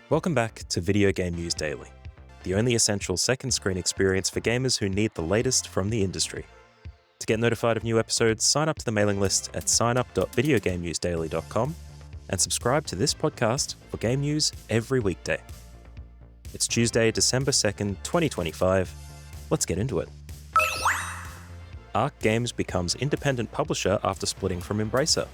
Welcome back to Video Game News Daily, the only essential second screen experience for gamers who need the latest from the industry. To get notified of new episodes, sign up to the mailing list at signup.videogamenewsdaily.com and subscribe to this podcast for game news every weekday. It's Tuesday, December 2nd, 2025. Let's get into it. Arc Games becomes independent publisher after splitting from Embracer.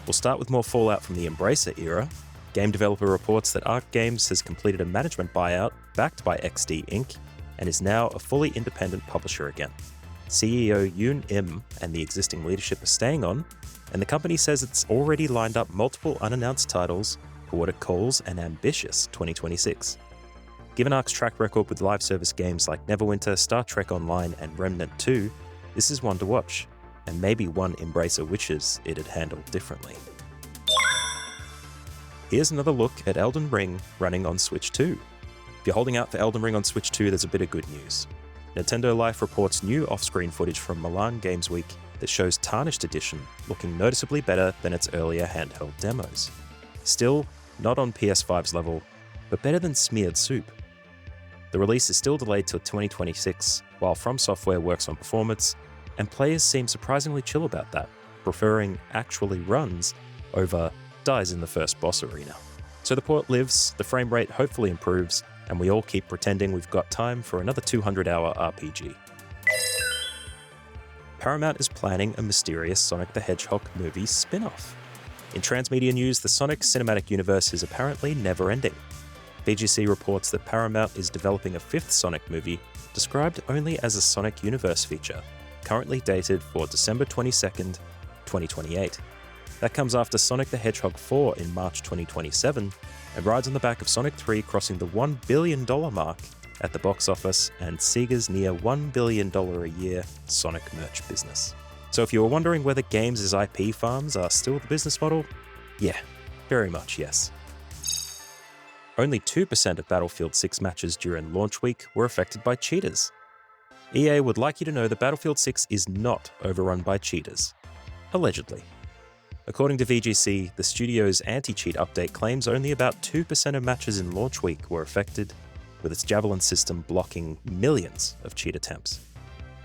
We'll start with more fallout from the Embracer era. Game developer reports that Arc Games has completed a management buyout backed by XD Inc. and is now a fully independent publisher again. CEO Yoon Im and the existing leadership are staying on, and the company says it's already lined up multiple unannounced titles for what it calls an ambitious 2026. Given Arc's track record with live service games like Neverwinter, Star Trek Online, and Remnant 2, this is one to watch, and maybe one Embracer wishes it had handled differently. Here's another look at Elden Ring running on Switch 2. If you're holding out for Elden Ring on Switch 2, there's a bit of good news. Nintendo Life reports new off-screen footage from Milan Games Week that shows Tarnished Edition looking noticeably better than its earlier handheld demos. Still, not on PS5's level, but better than smeared soup. The release is still delayed till 2026, while From Software works on performance, and players seem surprisingly chill about that, preferring actually runs over dies in the first boss arena. So the port lives, the frame rate hopefully improves, and we all keep pretending we've got time for another 200-hour RPG. Paramount is planning a mysterious Sonic the Hedgehog movie spin-off. In transmedia news, the Sonic cinematic universe is apparently never-ending. VGC reports that Paramount is developing a fifth Sonic movie, described only as a Sonic Universe feature, currently dated for December 22nd, 2028. That comes after Sonic the Hedgehog 4 in March 2027, and rides on the back of Sonic 3 crossing the $1 billion mark at the box office and Sega's near $1 billion a year Sonic merch business. So if you were wondering whether games as IP farms are still the business model, yeah, very much yes. Only 2% of Battlefield 6 matches during launch week were affected by cheaters. EA would like you to know that Battlefield 6 is not overrun by cheaters. Allegedly. According to VGC, the studio's anti-cheat update claims only about 2% of matches in launch week were affected, with its Javelin system blocking millions of cheat attempts.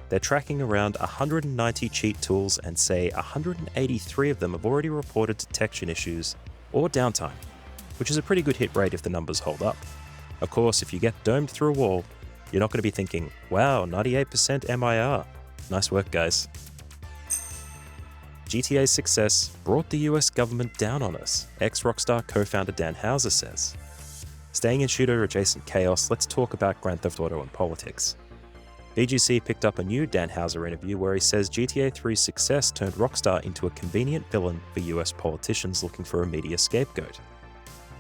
They're tracking around 190 cheat tools and say 183 of them have already reported detection issues or downtime, which is a pretty good hit rate if the numbers hold up. Of course, if you get domed through a wall, you're not going to be thinking, wow, 98% MIR. Nice work, guys. GTA's success brought the US government down on us, ex-Rockstar co-founder Dan Houser says. Staying in shooter-adjacent chaos, let's talk about Grand Theft Auto and politics. VGC picked up a new Dan Houser interview where he says GTA 3's success turned Rockstar into a convenient villain for US politicians looking for a media scapegoat.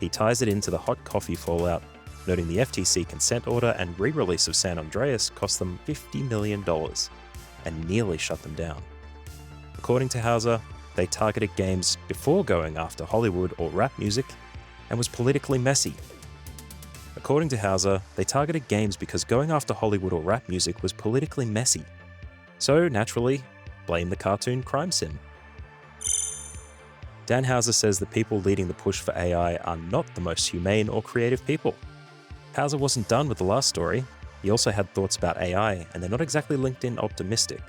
He ties it into the hot coffee fallout, noting the FTC consent order and re-release of San Andreas cost them $50 million and nearly shut them down. According to Houser, they targeted games before going after Hollywood or rap music and was politically messy. According to Houser, they targeted games because going after Hollywood or rap music was politically messy. So, naturally, blame the cartoon crime sim. Dan Houser says the people leading the push for AI are not the most humane or creative people. Houser wasn't done with the last story. He also had thoughts about AI, and they're not exactly LinkedIn optimistic.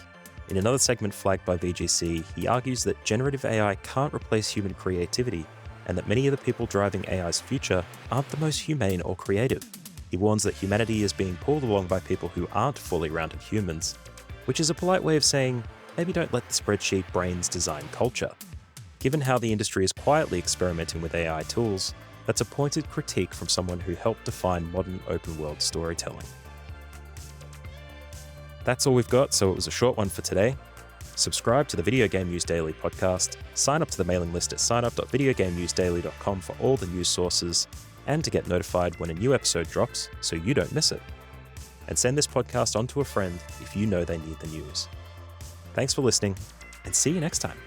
In another segment flagged by VGC, he argues that generative AI can't replace human creativity, and that many of the people driving AI's future aren't the most humane or creative. He warns that humanity is being pulled along by people who aren't fully rounded humans, which is a polite way of saying, maybe don't let the spreadsheet brains design culture. Given how the industry is quietly experimenting with AI tools, that's a pointed critique from someone who helped define modern open-world storytelling. That's all we've got, so it was a short one for today. Subscribe to the Video Game News Daily podcast, sign up to the mailing list at signup.videogamenewsdaily.com for all the news sources, and to get notified when a new episode drops so you don't miss it. And send this podcast on to a friend if you know they need the news. Thanks for listening, and see you next time.